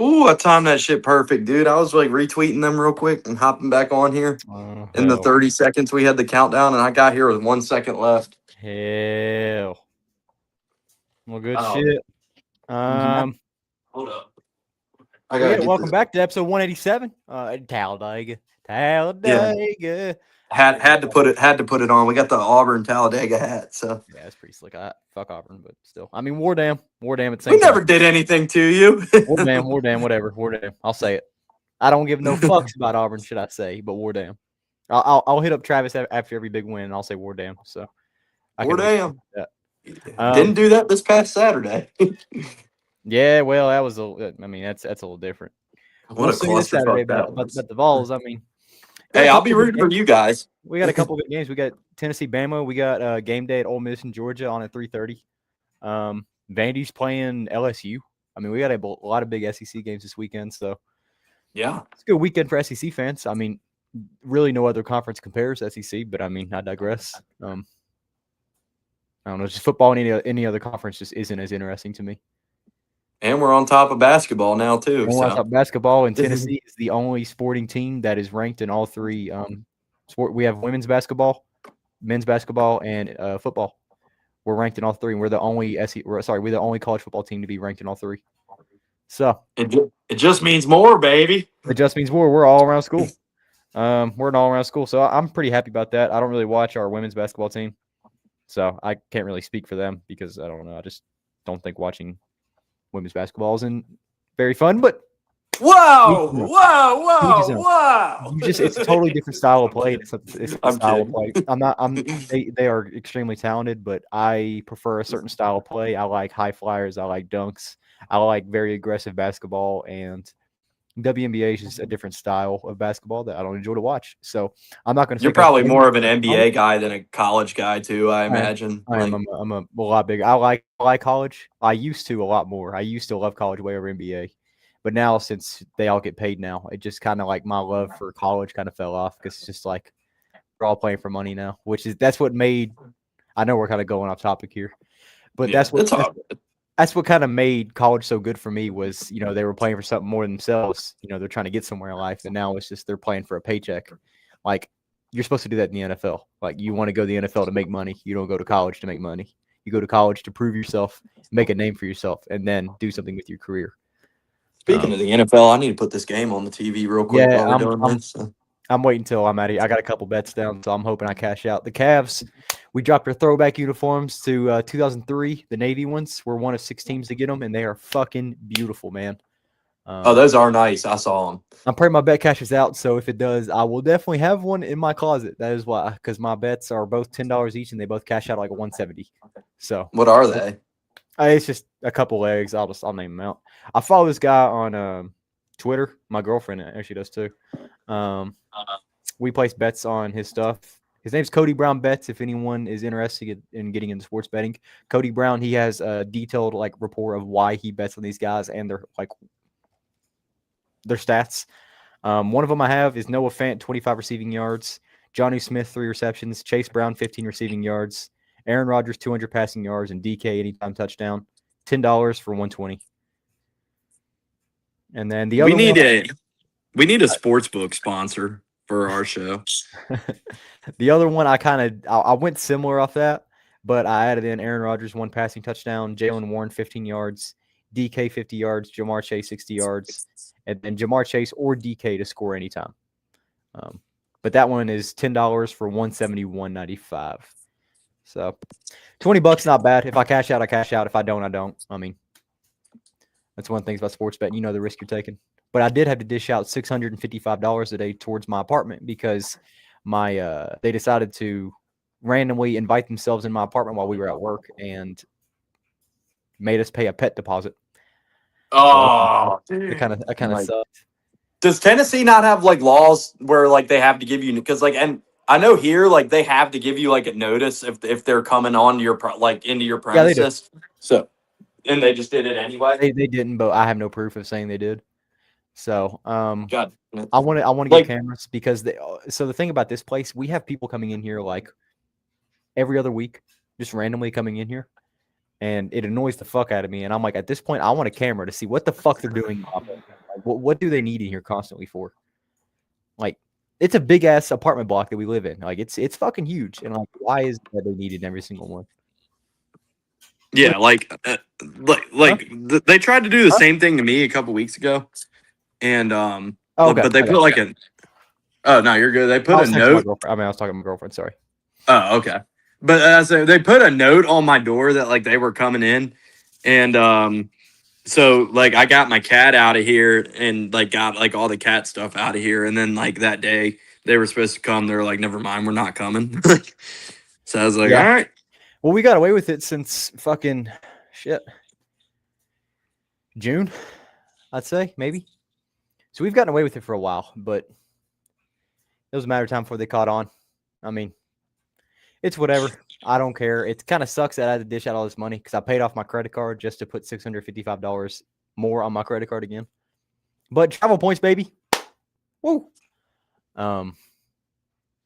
Ooh, I timed that shit perfect, dude. I was like retweeting them real quick and hopping back on here. In the Hell. 30 seconds we had the countdown, and I got here with 1 second left. Hell. Well, good Oh, shit. hold up. I Well, gotta yeah, get welcome this. back to episode 187. Talladega. Yeah, Talladega. had to put it on. We got the Auburn Talladega hat, so Yeah, that's pretty slick. Fuck Auburn, but still. I mean, War Dam. War Dam at the we same time. never did anything to you. War Dam, whatever. War Dam. I'll say it. I don't give no fucks about Auburn, should I say, but War Dam. I'll hit up Travis after every big win, and I'll say War Dam. So I Or can damn, that. didn't do that this past Saturday. Yeah, well, that was I mean, that's a little different. What We'll a see this Saturday clusterfuck that was. about the Vols. I mean, Hey, I'll be rooting for you guys. We got a couple good games. We got Tennessee, Bama. We got game day at Ole Miss in Georgia on at 3:30. Vandy's playing LSU. I mean, we got a lot of big SEC games this weekend, so Yeah, it's a good weekend for SEC fans. I mean, really no other conference compares to SEC, but I mean, I digress. I don't know, just football in any other conference just isn't as interesting to me. and we're on top of basketball now too. And So watch basketball, and Tennessee is the only sporting team that is ranked in all three sport. We have women's basketball, men's basketball, and football. We're ranked in all three, and we're the only we're the only college football team to be ranked in all three. So it just means more, baby. it just means we're all around school. We're an all around school, so I'm pretty happy about that. I don't really watch our women's basketball team, so I can't really speak for them because I don't know. I just don't think watching women's basketball isn't very fun. But Whoa! it's a totally different style of play. It's a style of play. They are extremely talented, but I prefer a certain style of play. I like high flyers. I like dunks. I like very aggressive basketball, and WNBA is just a different style of basketball that I don't enjoy to watch. So I'm not going to. You're probably more of an NBA guy than a college guy too, I imagine. I'm a lot bigger. I like college. I used to a lot more. I used to love college way over NBA. But now, since they all get paid now, it just kind of like my love for college kind of fell off because it's just like we're all playing for money now, that's what made. I know we're kind of going off topic here, but that's what kind of made college so good for me was, they were playing for something more than themselves. They're trying to get somewhere in life, and now it's just they're playing for a paycheck. Like you're supposed to do that in the NFL. Like you want to go to the NFL to make money. You don't go to college to make money. You go to college to prove yourself, make a name for yourself, and then do something with your career. Speaking of the NFL, I need to put this game on the TV real quick while we're doing this. I'm waiting until I'm out of here. I got a couple bets down, so I'm hoping I cash out. The Cavs, we dropped our throwback uniforms to 2003, the Navy ones. We're one of 6 teams to get them, and they are fucking beautiful, man. Those are nice. I saw them. I'm praying my bet cashes out, so if it does, I will definitely have one in my closet. That is why, because my bets are both $10 each, and they both cash out like a 170. So what are they? It's just a couple legs. I'll name them out. I follow this guy on Twitter. My girlfriend actually does too. We place bets on his stuff. His name's Cody Brown Bets. If anyone is interested in getting into sports betting, Cody Brown, he has a detailed report of why he bets on these guys and their stats. One of them I have is Noah Fant, 25 receiving yards. Jonnu Smith, 3 receptions. Chase Brown, 15 receiving yards. Aaron Rodgers, 200 passing yards, and DK anytime touchdown. $10 for 120. And then the other we need a sports book sponsor for our show. The other one I went similar off that, but I added in Aaron Rodgers, 1 passing touchdown, Jaylen Warren 15 yards, DK 50 yards, Jamar Chase 60 yards, and then Jamar Chase or DK to score anytime. But that one is $10 for 171.95. So $20 not bad. If I cash out, I cash out. If I don't, I don't. I mean, that's one of the things about sports betting. You know the risk you're taking. But I did have to dish out $655 a day towards my apartment because they decided to randomly invite themselves in my apartment while we were at work and made us pay a pet deposit. Oh, so it kind of sucked. Does Tennessee not have laws where they have to give you, because and I know here they have to give you a notice if they're coming on to your into your premises. Yeah, they do. So and they just did it anyway. They didn't, but I have no proof of saying they did. So God, I want to get cameras because so the thing about this place, we have people coming in here every other week, just randomly coming in here, and it annoys the fuck out of me. And I'm like, at this point, I want a camera to see what the fuck they're doing. Like, what do they need in here constantly for? Like, it's a big ass apartment block that we live in. Like, it's fucking huge. And like, why is that they needed every single one? Yeah, they tried to do the Huh? same thing to me a couple weeks ago, and Oh, okay. but they put like a. Oh no, you're good. They put a note. I was talking to my girlfriend. Sorry. Oh, okay. But so they put a note on my door that like they were coming in, and so like I got my cat out of here and like got like all the cat stuff out of here, and then like that day they were supposed to come, they were like, never mind, we're not coming. So I was like, Yeah. all right. Well, we got away with it since fucking shit June, I'd say maybe. So we've gotten away with it for a while, but it was a matter of time before they caught on. I mean, it's whatever. I don't care. It kind of sucks that I had to dish out all this money because I paid off my credit card just to put $655 more on my credit card again. But travel points, baby. Woo. But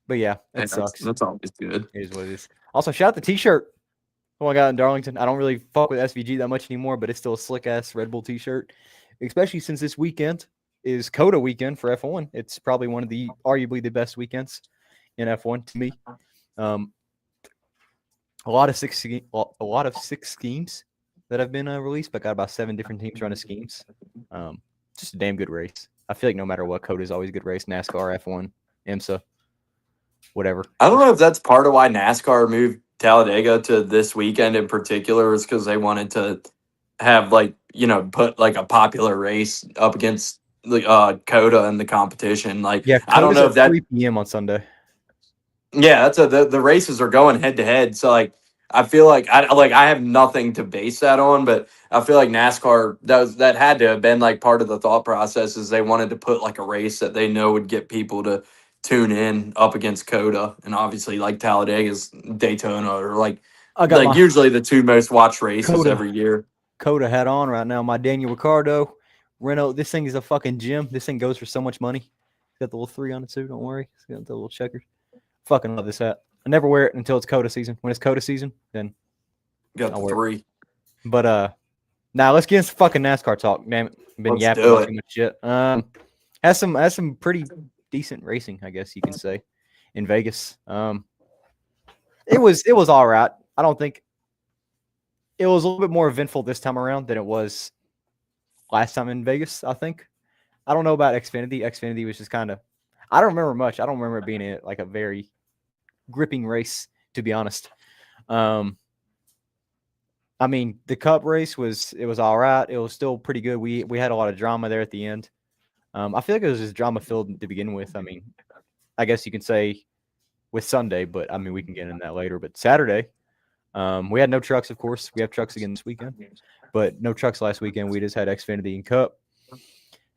yeah, it sucks. That's always good. It is what it is. Also, shout out the t-shirt. Oh, I got in Darlington. I don't really fuck with SVG that much anymore, but it's still a slick ass Red Bull t-shirt. Especially since this weekend is COTA weekend for F1. It's probably one of the arguably the best weekends in F1 to me. A lot of six schemes that have been released, but got about 7 different teams running schemes. Just a damn good race. I feel like no matter what, COTA is always a good race. NASCAR, F1, IMSA, whatever. I don't know if that's part of why NASCAR moved Talladega to this weekend in particular, is because they wanted to have like, you know, put like a popular race up against the COTA and the competition. Like, Yeah, I don't know if that 3 p.m. on Sunday. Yeah, that's the races are going head to head. So like I feel like I have nothing to base that on, but I feel like NASCAR that had to have been like part of the thought process, is they wanted to put like a race that they know would get people to tune in up against COTA, and obviously like Talladega's Daytona, or like usually the 2 most watched races every year. COTA hat on right now. My Daniel Ricciardo Renault. This thing is a fucking gem. This thing goes for so much money. It's got the little 3 on it too. Don't worry. It's got the little checkers. Fucking love this hat. I never wear it until it's COTA season. When it's COTA season, then got the 3. But now let's get into fucking NASCAR talk. Damn it, been yapping about too much shit. Has some pretty decent racing, I guess you can say, in Vegas. It was all right. I don't think it was a little bit more eventful this time around than it was last time in Vegas. I think. I don't know about Xfinity. Xfinity was just kind of. I don't remember much. I don't remember it being like a very gripping race, to be honest. I mean, the Cup race was all right. It was still pretty good. We had a lot of drama there at the end. I feel like it was just drama filled to begin with. I mean, I guess you can say with Sunday, but I mean we can get into that later. But Saturday, we had no trucks, of course. We have trucks again this weekend, but no trucks last weekend. We just had Xfinity and Cup.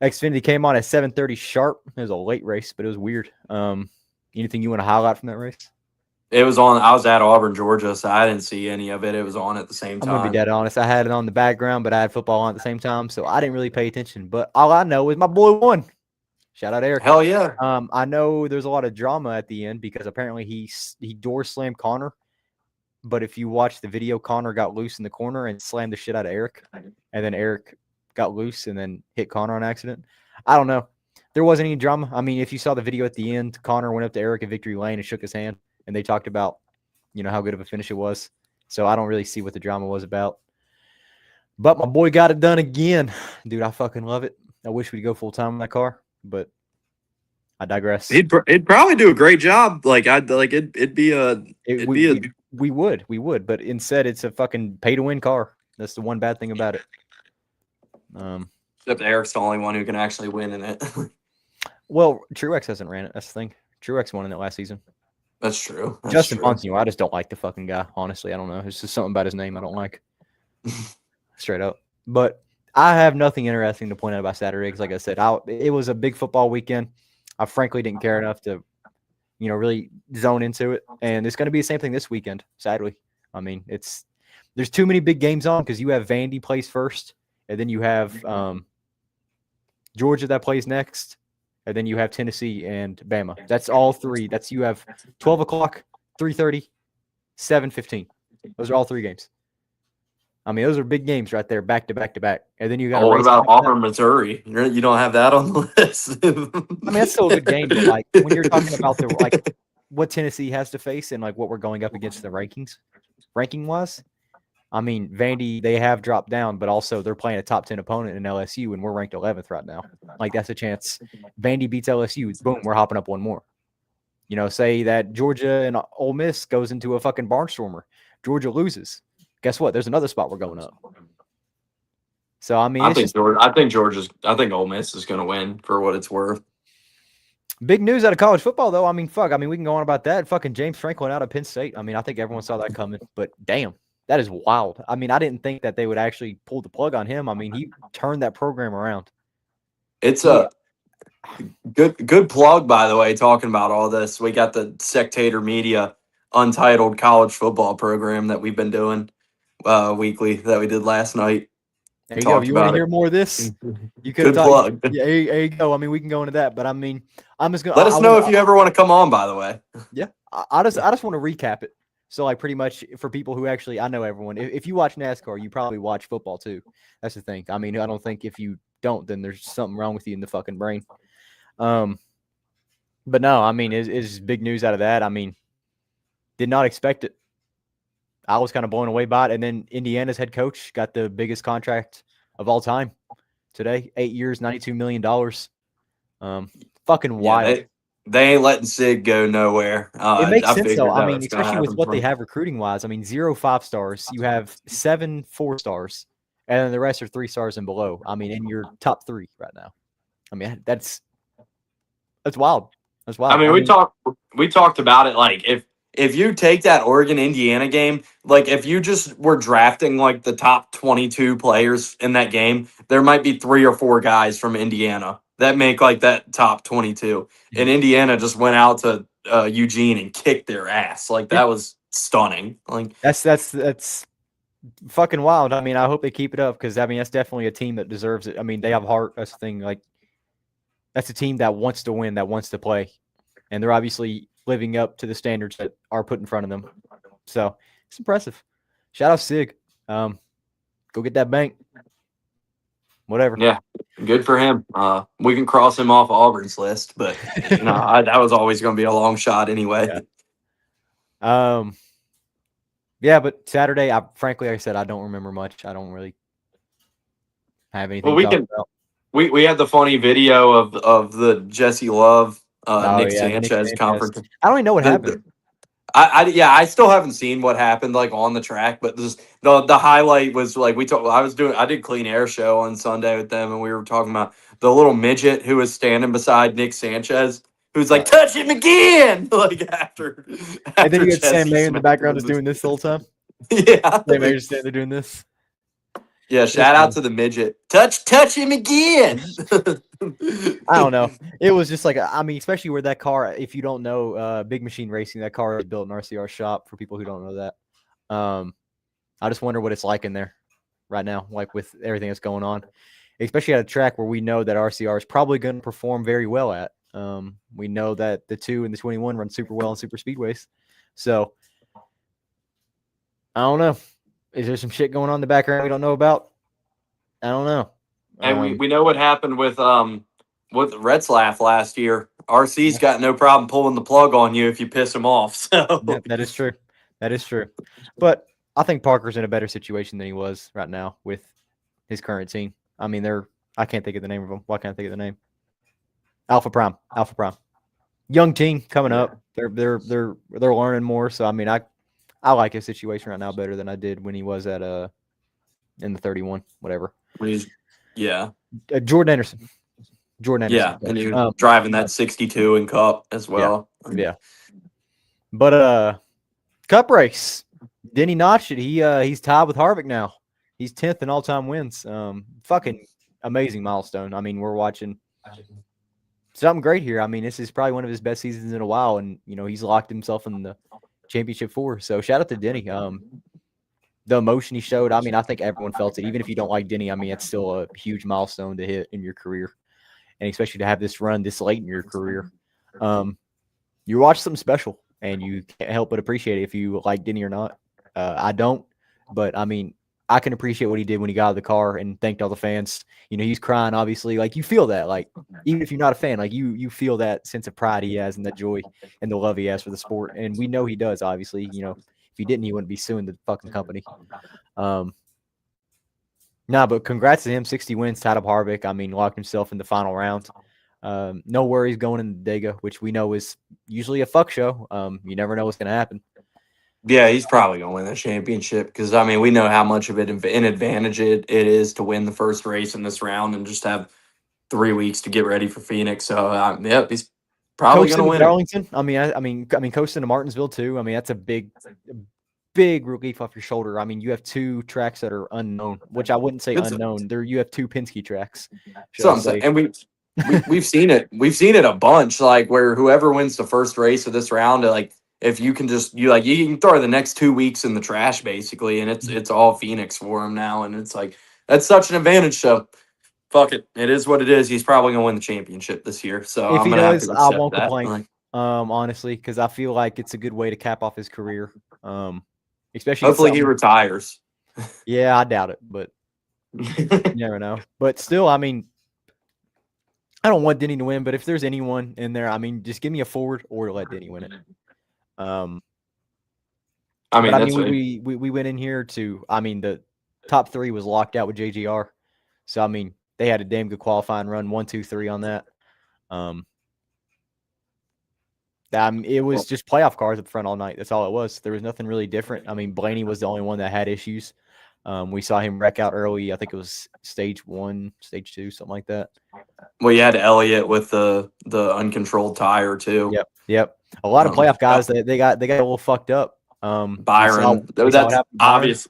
Xfinity came on at 7:30 sharp. It was a late race, but it was weird. Anything you want to highlight from that race? It was on. I was at Auburn, Georgia, so I didn't see any of it. It was on at the same time. I'm gonna be dead honest. I had it on the background, but I had football on at the same time, so I didn't really pay attention. But all I know is my boy won. Shout out Eric. Hell yeah. I know there's a lot of drama at the end because apparently he door slammed Connor. But if you watch the video, Connor got loose in the corner and slammed the shit out of Eric, and then Eric got loose and then hit Connor on accident. I don't know. There wasn't any drama. I mean, if you saw the video at the end, Connor went up to Eric at victory lane and shook his hand. And they talked about, you know, how good of a finish it was. So I don't really see what the drama was about. But my boy got it done again. Dude, I fucking love it. I wish we'd go full-time in that car, but I digress. He'd probably do a great job. Like, we would. But instead, it's a fucking pay-to-win car. That's the one bad thing about it. Except Eric's the only one who can actually win in it. Well, Truex hasn't ran it. That's the thing. Truex won in it last season. That's true. Justin Ponzio, I just don't like the fucking guy. Honestly, I don't know. It's just something about his name I don't like. Straight up. But I have nothing interesting to point out about Saturday because, like I said, it was a big football weekend. I frankly didn't care enough to, you know, really zone into it. And it's going to be the same thing this weekend, sadly. I mean, there's too many big games on because you have Vandy plays first, and then you have Georgia that plays next. And then you have Tennessee and Bama. That's all 3. You have 12 o'clock, 3:30, 7:15. Those are all 3 games. I mean, those are big games right there, back to back to back. And then you got a Oh, what race. about Auburn, Missouri? You don't have that on the list. I mean, that's still a good game, but like when you're talking about the what Tennessee has to face and like what we're going up against the ranking wise. I mean, Vandy, they have dropped down, but also they're playing a top 10 opponent in LSU, and we're ranked 11th right now. Like, that's a chance. Vandy beats LSU, boom, we're hopping up one more. You know, say that Georgia and Ole Miss goes into a fucking barnstormer. Georgia loses. Guess what? There's another spot we're going up. So, I mean, I think Ole Miss is going to win for what it's worth. Big news out of college football, though. I mean, fuck. I mean, we can go on about that. Fucking James Franklin out of Penn State. I mean, I think everyone saw that coming, but damn. That is wild. I mean, I didn't think that they would actually pull the plug on him. I mean, he turned that program around. It's a good plug, by the way, talking about all this. We got the Sectator Media Untitled College Football program that we've been doing weekly that we did last night. There you go. You want to hear more of this? You could good plug. Yeah, there you go. I mean, we can go into that, but I mean, I'm just going to let us know if you ever want to come on, by the way. Yeah. I just want to recap it. So, like, pretty much for people who actually, I know everyone. If you watch NASCAR, you probably watch football too. That's the thing. I mean, I don't think if you don't, then there's something wrong with you in the fucking brain. But no, I mean, it's big news out of that. I mean, did not expect it. I was kind of blown away by it. And then Indiana's head coach got the biggest contract of all time today. 8 years, $92 million. Fucking wild. They ain't letting Sig go nowhere. It makes sense, though. I mean, especially with what they have recruiting-wise. I mean, 0 5-stars. You have 7 4-stars, and then the rest are 3 stars and below. I mean, in your top 3 right now. I mean, that's wild. That's wild. I mean, we talked about it. Like, if you take that Oregon-Indiana game, like, if you just were drafting, like, the top 22 players in that game, there might be 3 or 4 guys from Indiana that make, like, that top 22. And Indiana just went out to Eugene and kicked their ass. Like, that was stunning. Like, that's fucking wild. I mean, I hope they keep it up because, I mean, that's definitely a team that deserves it. I mean, they have heart. That's the thing. Like, that's a team that wants to win, that wants to play. And they're obviously living up to the standards that are put in front of them. So, it's impressive. Shout out Sig. Go get that bank. Whatever. Yeah, good for him. We can cross him off Auburn's list, but that was always going to be a long shot anyway. Yeah, but Saturday, frankly, like I said, I don't remember much. I don't really have anything. Well, we had the funny video of the Jesse Love, Nick Sanchez conference. I don't even know what happened. I still haven't seen what happened like on the track, but the highlight was like I did Clean Air show on Sunday with them, and we were talking about the little midget who was standing beside Nick Sanchez, who's like, touch him again, like after and then you had Sam Mayer in the background just doing this the whole time. Yeah, Sam Mayer just standing there doing this. Yeah, shout out to the midget. Touch him again. I don't know. It was just like, I mean, especially where that car, if you don't know, Big Machine Racing, that car is built in RCR shop for people who don't know that. I just wonder what it's like in there right now, like with everything that's going on, especially at a track where we know that RCR is probably going to perform very well at. We know that the 2 and the 21 run super well in super speedways. So, I don't know. Is there some shit going on in the background we don't know about? I don't know. And we know what happened with Retzlaff last year. RC's got no problem pulling the plug on you if you piss him off. So yeah, that is true. That is true. But I think Parker's in a better situation than he was right now with his current team. I mean, I can't think of the name of them. Why can't I think of the name? Alpha Prime. Young team coming up. They're learning more. So I mean, I like his situation right now better than I did when he was at in the 31, whatever. Yeah. Jordan Anderson. Yeah, and he was driving that 62 in Cup as well. Yeah. But Cup race, Denny notched it. He's tied with Harvick now. He's 10th in all-time wins. Fucking amazing milestone. I mean, we're watching something great here. I mean, this is probably one of his best seasons in a while, and he's locked himself in the championship 4. So shout out to Denny. The emotion he showed, I mean, I think everyone felt it. Even if you don't like Denny, I mean, it's still a huge milestone to hit in your career, and especially to have this run this late in your career. You watch something special, and you can't help but appreciate it if you like Denny or not. I don't, but I mean, I can appreciate what he did when he got out of the car and thanked all the fans. He's crying, obviously. Like, you feel that. Like, even if you're not a fan, like, you feel that sense of pride he has and that joy and the love he has for the sport. And we know he does, obviously. If he didn't, he wouldn't be suing the fucking company. But congrats to him. 60 wins, tied up Harvick. I mean, locked himself in the final round. No worries going into Dega, which we know is usually a fuck show. You never know what's going to happen. Yeah, he's probably going to win the championship because, I mean, we know how much of an advantage it is to win the first race in this round and just have 3 weeks to get ready for Phoenix. So, yep, he's probably going to win. Darlington. I mean, coasting to Martinsville too. I mean, that's a big relief off your shoulder. I mean, you have 2 tracks that are unknown, which I wouldn't say unknown. You have 2 Penske tracks. And we've seen it. We've seen it a bunch, like where whoever wins the first race of this round, like if you can just you can throw the next 2 weeks in the trash basically, and it's all Phoenix for him now, and it's like that's such an advantage. So fuck it, it is what it is. He's probably gonna win the championship this year. So if I'm he gonna does, have to I accept won't that. complain. Honestly, because I feel like it's a good way to cap off his career. Especially hopefully he retires. Yeah, I doubt it, but you never know. But still, I mean, I don't want Denny to win, but if there's anyone in there, I mean, just give me a forward or let Denny win it. We went in here to, I mean, the top 3 was locked out with JGR. So, I mean, they had a damn good qualifying run, 1, 2, 3 on that. It was just playoff cars up front all night. That's all it was. There was nothing really different. I mean, Blaney was the only one that had issues. We saw him wreck out early. I think it was stage 1, stage 2, something like that. Well, you had Elliott with the uncontrolled tire too. Yep. A lot of playoff guys they got a little fucked up. Byron, that's obvious.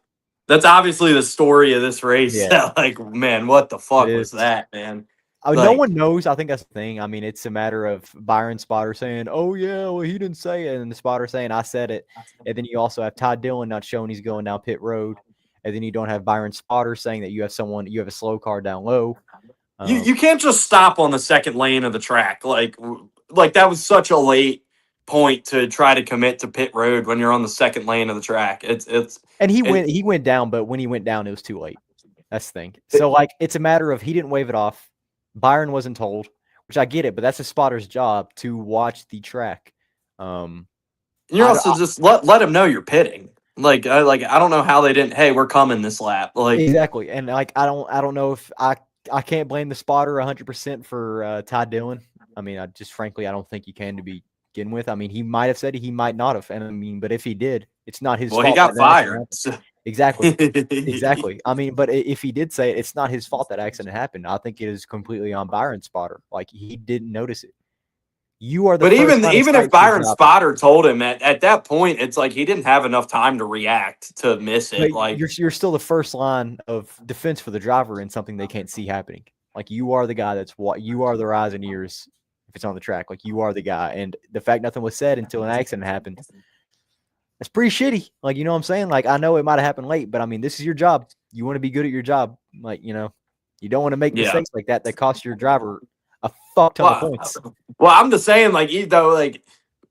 That's obviously the story of this race. Yeah. Like, man, what the fuck was that, man? No one knows. I think that's the thing. I mean, it's a matter of Byron Spotter saying, "Oh yeah, well he didn't say it," and the Spotter saying, "I said it." And then you also have Ty Dillon not showing he's going down pit road, and then you don't have Byron Spotter saying that you have a slow car down low. You can't just stop on the second lane of the track. Like that was such a late point to try to commit to pit road when you're on the second lane of the track. He went down, but when he went down, it was too late. That's the thing. So it's a matter of he didn't wave it off. Byron wasn't told, which I get it, but that's a spotter's job to watch the track. You're also just let him know you're pitting. I don't know how they didn't. Hey, we're coming this lap. Exactly, and I don't know if I can't blame the spotter 100% for Ty Dillon. I mean, I don't think you can to begin with. I mean, he might have said it, he might not have, and I mean, but if he did, it's not his fault. Well, he got fired. Exactly. Exactly. I mean, but if he did say it, it's not his fault that accident happened. I think it is completely on Byron Spotter. Like, he didn't notice it. You are the But even if Byron Spotter told him at that point, it's like he didn't have enough time to react to miss it. But you're still the first line of defense for the driver in something they can't see happening. Like, you are the guy you are the eyes and ears if it's on the track. Like, you are the guy. And the fact nothing was said until an accident happened, that's pretty shitty. Like, you know what I'm saying? Like, I know it might have happened late, but I mean, this is your job. You want to be good at your job. Like, you don't want to make mistakes like that cost your driver a fuck ton of points. Well, I'm just saying,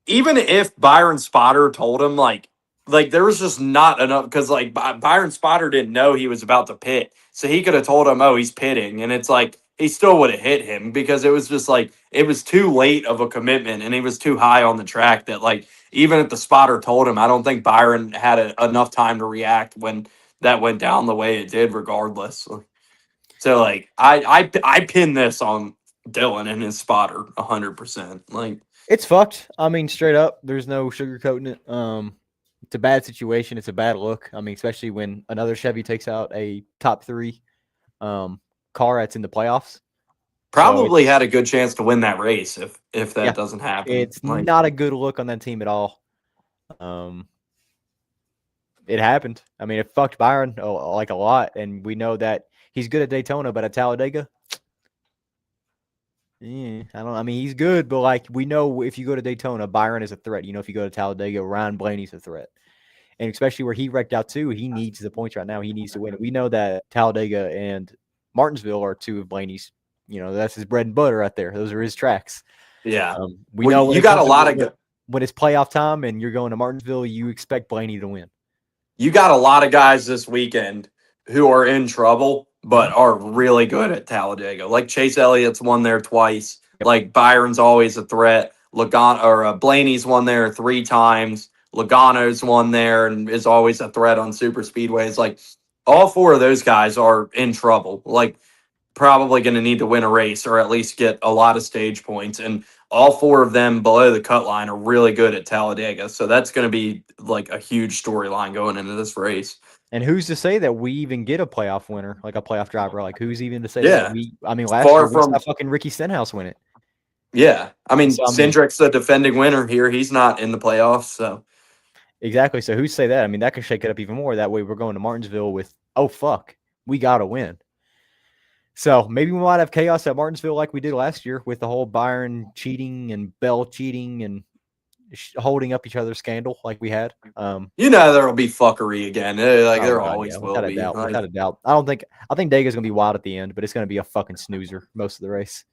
even if Byron Spotter told him, there was just not enough, because Byron Spotter didn't know he was about to pit, so he could have told him, oh, he's pitting, and it's like he still would have hit him, because it was just it was too late of a commitment, and he was too high on the track that even if the spotter told him, I don't think Byron had enough time to react when that went down the way it did, regardless. So I pin this on Dillon and his spotter 100%. It's fucked. I mean, straight up, there's no sugarcoating it. It's a bad situation. It's a bad look. I mean, especially when another Chevy takes out a top 3 car that's in the playoffs. Probably had a good chance to win that race if that doesn't happen. It's not a good look on that team at all. It happened. I mean, it fucked Byron a lot, and we know that he's good at Daytona, but at Talladega, I mean, he's good, but we know if you go to Daytona, Byron is a threat. If you go to Talladega, Ryan Blaney's a threat. And especially where he wrecked out too, he needs the points right now. He needs to win. We know that Talladega and Martinsville are 2 of Blaney's. That's his bread and butter right there. Those are his tracks. Yeah. We know you got a lot of when it's playoff time and you're going to Martinsville, you expect Blaney to win. You got a lot of guys this weekend who are in trouble but are really good at Talladega. Like Chase Elliott's won there twice. Yep. Like Byron's always a threat. Blaney's won there 3 times. Logano's won there and is always a threat on super speedways. Like all 4 of those guys are in trouble. Like probably going to need to win a race or at least get a lot of stage points. And all 4 of them below the cut line are really good at Talladega. So that's going to be like a huge storyline going into this race. And who's to say that we even get a playoff winner, like a playoff driver? Like, who's even to say Yeah. that we? I mean, last Far year we from- saw fucking Ricky Stenhouse win it. Yeah. I mean, So, Cindric's the defending winner here. He's not in the playoffs. So exactly. So who's to say that? I mean, that could shake it up even more. That way we're going to Martinsville with, oh, fuck, we got to win. So maybe we might have chaos at Martinsville like we did last year with the whole Byron cheating and Bell cheating and holding up each other's scandal like we had. there'll be fuckery again. Like there God, always will be. Without a doubt. I think Dega's gonna be wild at the end, but it's gonna be a fucking snoozer most of the race.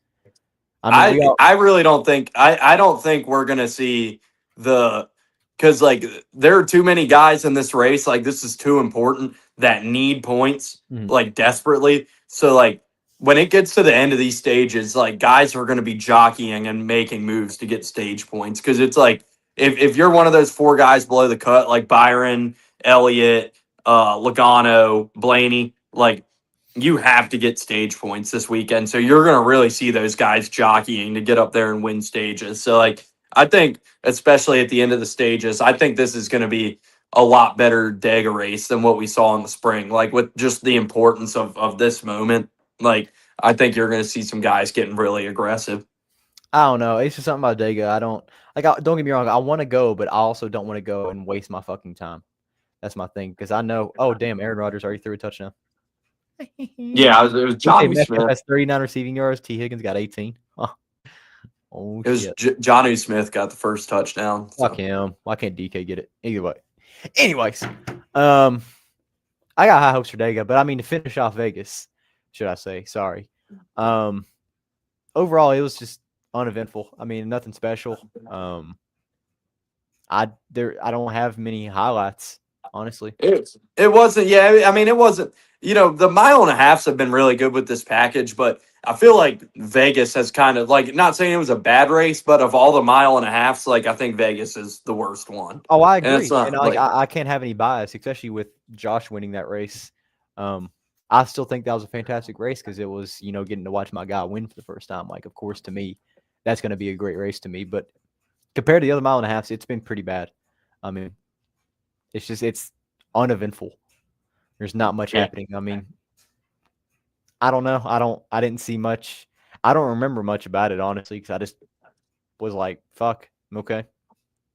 I really don't think I don't think we're gonna see because like there are too many guys in this race. Like this is too important that need points like desperately. So like when it gets to the end of these stages, like guys are going to be jockeying and making moves to get stage points because it's like if you're one of those 4 guys below the cut, like Byron, Elliott, Logano, Blaney, like you have to get stage points this weekend. So you're going to really see those guys jockeying to get up there and win stages. So like I think especially at the end of the stages, I think this is going to be a lot better Dega race than what we saw in the spring. Like with just the importance of this moment. Like, I think you're going to see some guys getting really aggressive. I don't know. It's just something about Dega. Don't get me wrong. I want to go, but I also don't want to go and waste my fucking time. That's my thing. Because I know, oh, damn, Aaron Rodgers already threw a touchdown. Yeah, it was Johnny Smith. Has 39 receiving yards. T. Higgins got 18. Oh, it was Johnny Smith got the first touchdown. So. Fuck him. Why can't DK get it? Anyways, I got high hopes for Dega, but I mean, to finish off Vegas, should I say? Sorry. Overall, it was just uneventful. I mean, nothing special. I don't have many highlights, honestly. It wasn't. Yeah, I mean, it wasn't. The mile and a halves have been really good with this package, but I feel like Vegas has kind of like not saying it was a bad race, but of all the mile and a halves, like I think Vegas is the worst one. Oh, I agree. I can't have any bias, especially with Josh winning that race. I still think that was a fantastic race because it was, getting to watch my guy win for the first time. Like, of course, to me, that's going to be a great race to me. But compared to the other mile and a half, it's been pretty bad. I mean, it's uneventful. There's not much happening. I mean, I don't know. I didn't see much. I don't remember much about it, honestly, because I just was like, fuck, okay.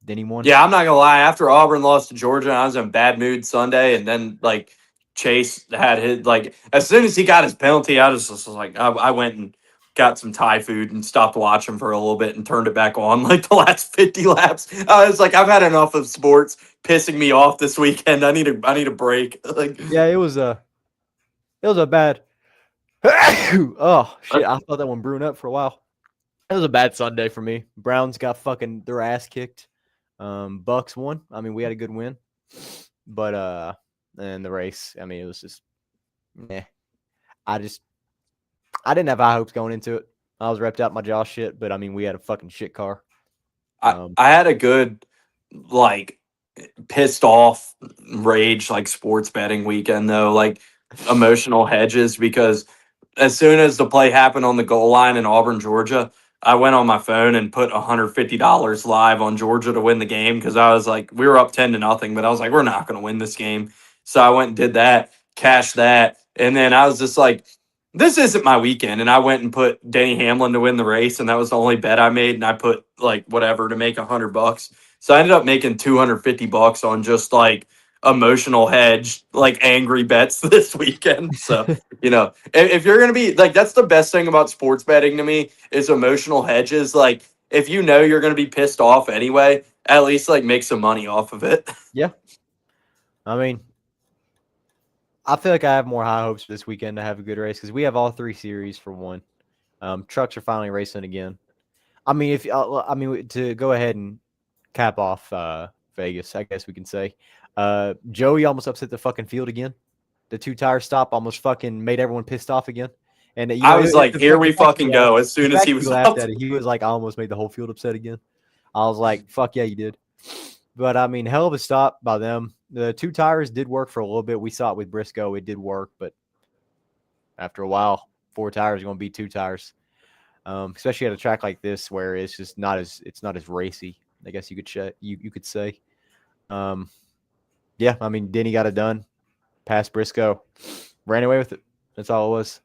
Then he won. Yeah, I'm not going to lie. After Auburn lost to Georgia, I was in bad mood Sunday. And then, like, Chase had his, like, as soon as he got his penalty, I was like, I went and got some Thai food and stopped watching for a little bit and turned it back on like the last 50 laps. I was like, I've had enough of sports pissing me off this weekend. I need a break. Like, yeah, it was a bad. Oh shit! I thought that one brewing up for a while. It was a bad Sunday for me. Browns got fucking their ass kicked. Bucks won. I mean, we had a good win, but and the race. I mean, it was just, I didn't have high hopes going into it. I was repped out my jaw shit, but I mean, we had a fucking shit car. I had a good, like, pissed off rage, like, sports betting weekend, though, like, emotional hedges, because as soon as the play happened on the goal line in Auburn, Georgia, I went on my phone and put $150 live on Georgia to win the game because I was like, we were up 10-0, but I was like, we're not going to win this game. So I went and did that, cashed that, and then I was just like, this isn't my weekend. And I went and put Denny Hamlin to win the race, and that was the only bet I made. And I put like whatever to make $100. So I ended up making $250 on just like emotional hedge, like angry bets this weekend. So, if you're going to be like, that's the best thing about sports betting to me is emotional hedges. Like if you're going to be pissed off anyway, at least like make some money off of it. Yeah. I mean, I feel like I have more high hopes for this weekend to have a good race because we have all 3 series for one. Trucks are finally racing again. I mean, to go ahead and cap off Vegas, I guess we can say. Joey almost upset the fucking field again. the 2-tire stop almost fucking made everyone pissed off again. And I was like, here we fucking go. As soon as he was laughed up. at it, he was like, I almost made the whole field upset again. I was like, fuck yeah, you did. But I mean, hell of a stop by them. The 2 tires did work for a little bit. We saw it with Briscoe; it did work, but after a while, 4 tires are going to be 2 tires. Especially at a track like this where it's just not as racy. I guess you could say. Yeah, I mean, Denny got it done, passed Briscoe, ran away with it. That's all it was.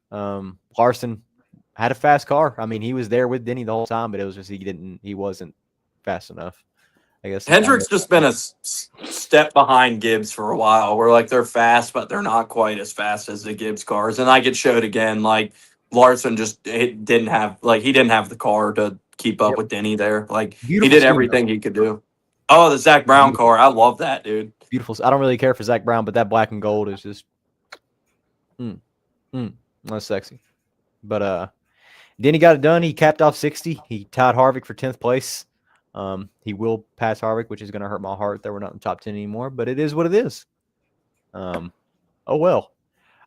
Larson had a fast car. I mean, he was there with Denny the whole time, but it was just he wasn't fast enough. I guess Hendrick's just been a step behind Gibbs for a while. We're like, they're fast, but they're not quite as fast as the Gibbs cars. And like it showed again, like Larson didn't have the car to keep up with Denny there. Like Beautiful he did scheme, everything he could do. Oh, the Zach Brown car. I love that, dude. Beautiful. I don't really care for Zach Brown, but that black and gold is just that's sexy. But Denny got it done. He capped off 60. He tied Harvick for 10th place. He will pass Harvick, which is going to hurt my heart that we're not in the top 10 anymore, but it is what it is. Oh, well.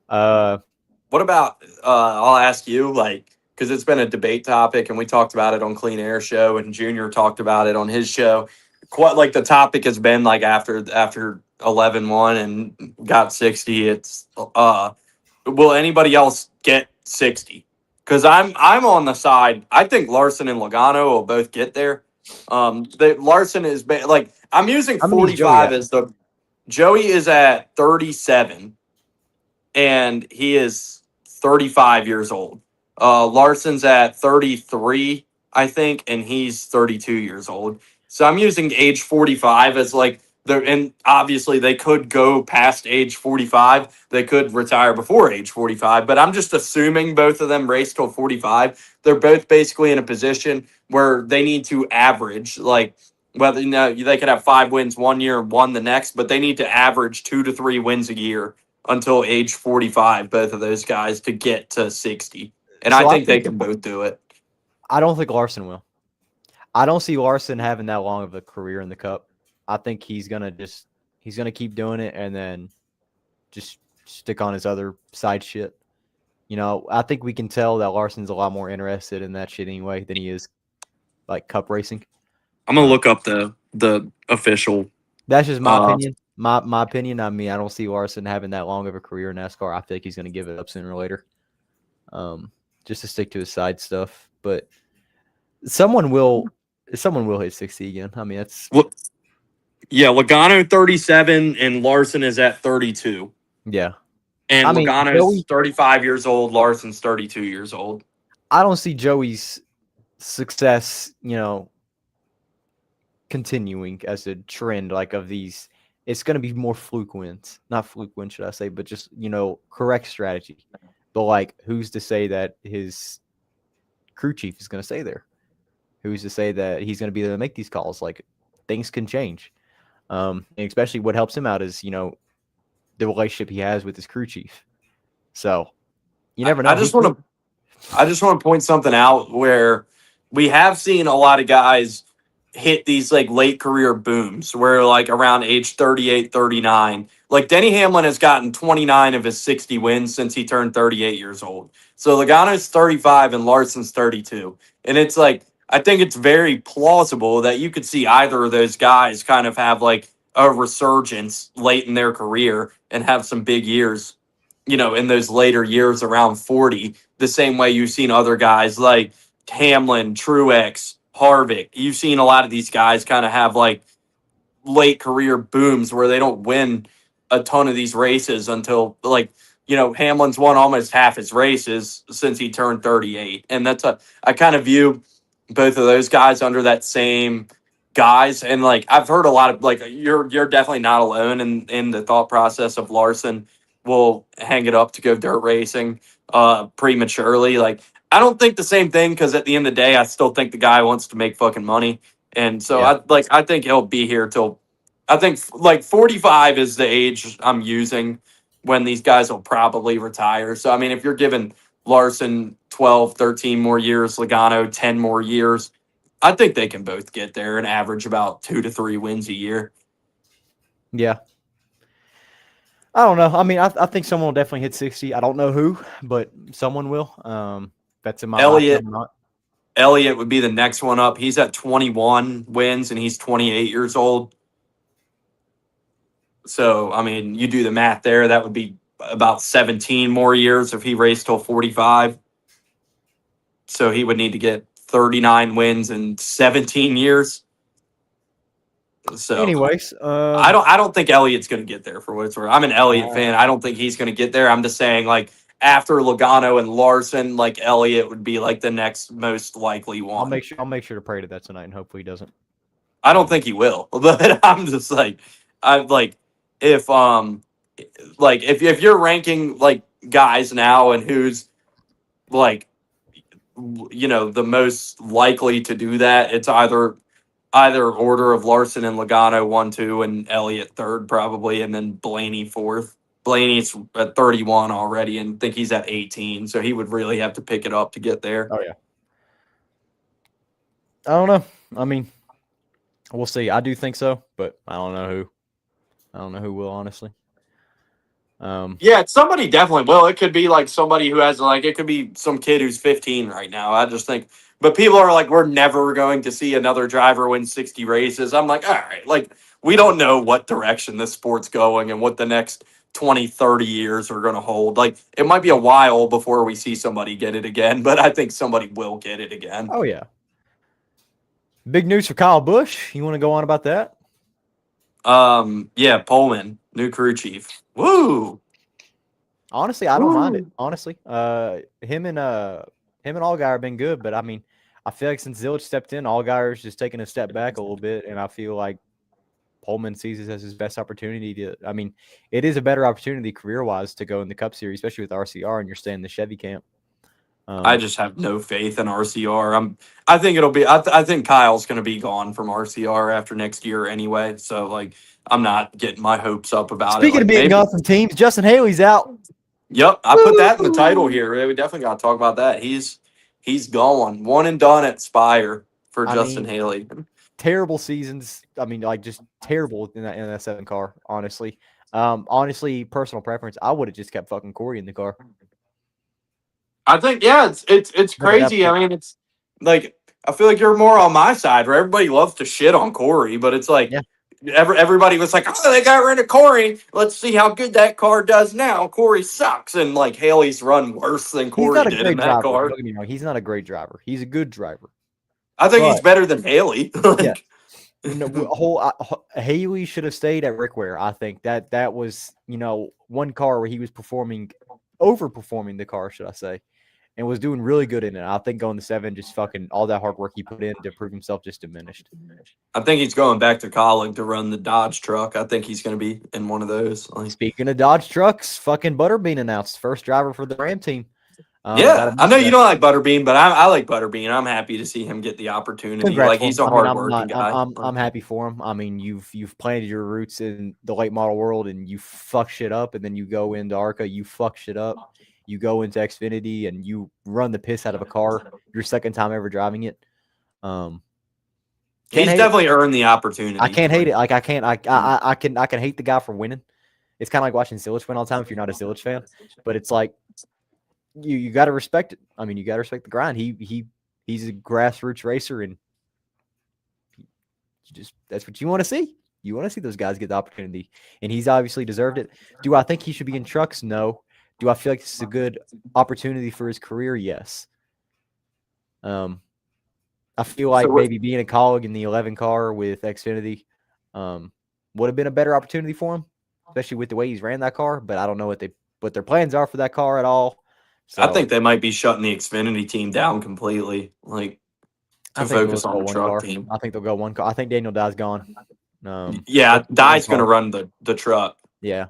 What about, I'll ask you, like, because it's been a debate topic and we talked about it on Clean Air Show and Junior talked about it on his show. Quite like the topic has been like after 11-1 and got 60, it's, will anybody else get 60? Because I'm on the side. I think Larson and Logano will both get there. Larson is like I'm using 45 as the Joey is at 37 and he is 35 years old. Larson's at 33, I think, and he's 32 years old. So I'm using age 45 as like and obviously they could go past age 45. They could retire before age 45, but I'm just assuming both of them race till 45. They're both basically in a position where they need to average, like whether they could have 5 wins one year and 1 the next, but they need to average 2 to 3 wins a year until age 45, both of those guys, to get to 60. And so I think they can both do it. I don't think Larson will. I don't see Larson having that long of a career in the Cup. I think he's gonna keep doing it and then just stick on his other side shit. You know, I think we can tell that Larson's a lot more interested in that shit anyway than he is like Cup racing. I'm gonna look up the official. That's just my opinion. My opinion. I mean, I don't see Larson having that long of a career in NASCAR. I think he's gonna give it up sooner or later. Just to stick to his side stuff. But someone will hit 60 again. I mean, that's yeah, Logano 37 and Larson is at 32. Yeah. And I mean, Logano's 35 years old, Larson's 32 years old. I don't see Joey's success, continuing as a trend like of these. It's going to be more fluke wins. Not fluke wins, should I say, but just, correct strategy. But like, who's to say that his crew chief is going to stay there? Who's to say that he's going to be able to make these calls? Like, things can change. And especially what helps him out is, the relationship he has with his crew chief. So you never know. I just want to point something out where we have seen a lot of guys hit these like late career booms where like around age 38, 39, like Denny Hamlin has gotten 29 of his 60 wins since he turned 38 years old. So Logano's 35 and Larson's 32. And it's like, I think it's very plausible that you could see either of those guys kind of have like a resurgence late in their career and have some big years, in those later years around 40, the same way you've seen other guys like Hamlin, Truex, Harvick. You've seen a lot of these guys kind of have like late career booms where they don't win a ton of these races until like, Hamlin's won almost half his races since he turned 38. And I kind of view both of those guys under that same guys. And like, I've heard a lot of like, you're definitely not alone in the thought process of Larson will hang it up to go dirt racing prematurely. Like, I don't think the same thing, because at the end of the day, I still think the guy wants to make fucking money. And so I think he'll be here till, I think like 45 is the age I'm using when these guys will probably retire. So, I mean, if you're giving Larson 12, 13 more years, Logano 10 more years, I think they can both get there and average about 2 to 3 wins a year. Yeah. I don't know. I mean, I think someone will definitely hit 60. I don't know who, but someone will. That's in my lifetime Elliott or not. Elliott would be the next one up. He's at 21 wins and he's 28 years old. So, I mean, you do the math there. That would be about 17 more years if he raced till 45. So he would need to get 39 wins in 17 years. So Anyways, I don't think Elliott's going to get there for what it's worth. I'm an Elliott fan. I don't think he's going to get there. I'm just saying, like, after Logano and Larson, like Elliott would be like the next most likely one. I'll make sure to pray to that tonight, and hopefully he doesn't. I don't think he will, but I'm just like, I'm like, if if you're ranking like guys now and who's like, the most likely to do that, it's either order of Larson and Logano 1, 2, and Elliott third probably, and then Blaney fourth. Blaney's at 31 already, and think he's at 18, so he would really have to pick it up to get there. Oh yeah. I don't know. I mean, we'll see. I do think so, but I don't know who. I don't know who will, honestly. Yeah, somebody definitely will. It could be like somebody who has like it could be some kid who's 15 right now. I just think, but people are like, we're never going to see another driver win 60 races. I'm like, all right, like we don't know what direction this sport's going and what the next 20, 30 years are going to hold. Like it might be a while before we see somebody get it again, but I think somebody will get it again. Oh yeah. Big news for Kyle Busch. You want to go on about that? Yeah, Pullman, new crew chief. Woo! Honestly, I don't mind it. Honestly, him and Allgaier have been good, but I mean, I feel like since Zillage stepped in, Allgaier's just taking a step back a little bit, and I feel like Pullman sees this as his best opportunity to. I mean, it is a better opportunity career-wise to go in the Cup Series, especially with RCR, and you're staying in the Chevy camp. I just have no faith in RCR. I think it'll be. I think Kyle's going to be gone from RCR after next year anyway. So like, I'm not getting my hopes up about it. Speaking of being gone from teams, Justin Haley's out. Yep, I put that in the title here. We definitely got to talk about that. He's gone, one and done at Spire for Justin Haley. Terrible seasons. I mean, like just terrible in that 7 car. Honestly, honestly, personal preference. I would have just kept fucking Corey in the car. I think it's crazy. I mean, it's like I feel like you're more on my side where everybody loves to shit on Corey, but it's like everybody was like, oh, they got rid of Corey. Let's see how good that car does now. Corey sucks, and like Haley's run worse than Corey did in that car. Don't get me wrong, he's not a great driver. He's a good driver. I think he's better than Haley. Yeah. Haley should have stayed at Rick Ware. I think that was one car where he was overperforming the car, should I say, and was doing really good in it. I think going to 7, just fucking all that hard work he put in to prove himself just diminished. I think he's going back to Colin to run the Dodge truck. I think he's going to be in one of those. Speaking of Dodge trucks, fucking Butterbean announced first driver for the Ram team. Yeah, I know you don't like Butterbean, but I like Butterbean. I'm happy to see him get the opportunity. Congrats, like he's a hard-working guy. I'm happy for him. I mean, you've planted your roots in the late model world, and you fuck shit up, and then you go into ARCA, you fuck shit up. You go into Xfinity, and you run the piss out of a car. Your second time ever driving it. He's definitely earned the opportunity. I can't hate it. Like I can hate the guy for winning. It's kind of like watching Zillage win all the time if you're not a Zillage fan. But it's like you got to respect it. I mean, you got to respect the grind. He's a grassroots racer, and that's what you want to see. You want to see those guys get the opportunity, and he's obviously deserved it. Do I think he should be in trucks? No. Do I feel like this is a good opportunity for his career? Yes. I feel like maybe being a colleague in the 11 car with Xfinity would have been a better opportunity for him, especially with the way he's ran that car. But I don't know what their plans are for that car at all. So, I think they might be shutting the Xfinity team down completely, like to focus on the truck team. I think they'll go one car. I think Daniel Dye's gone. Yeah, Dye's going to run the truck. Yeah,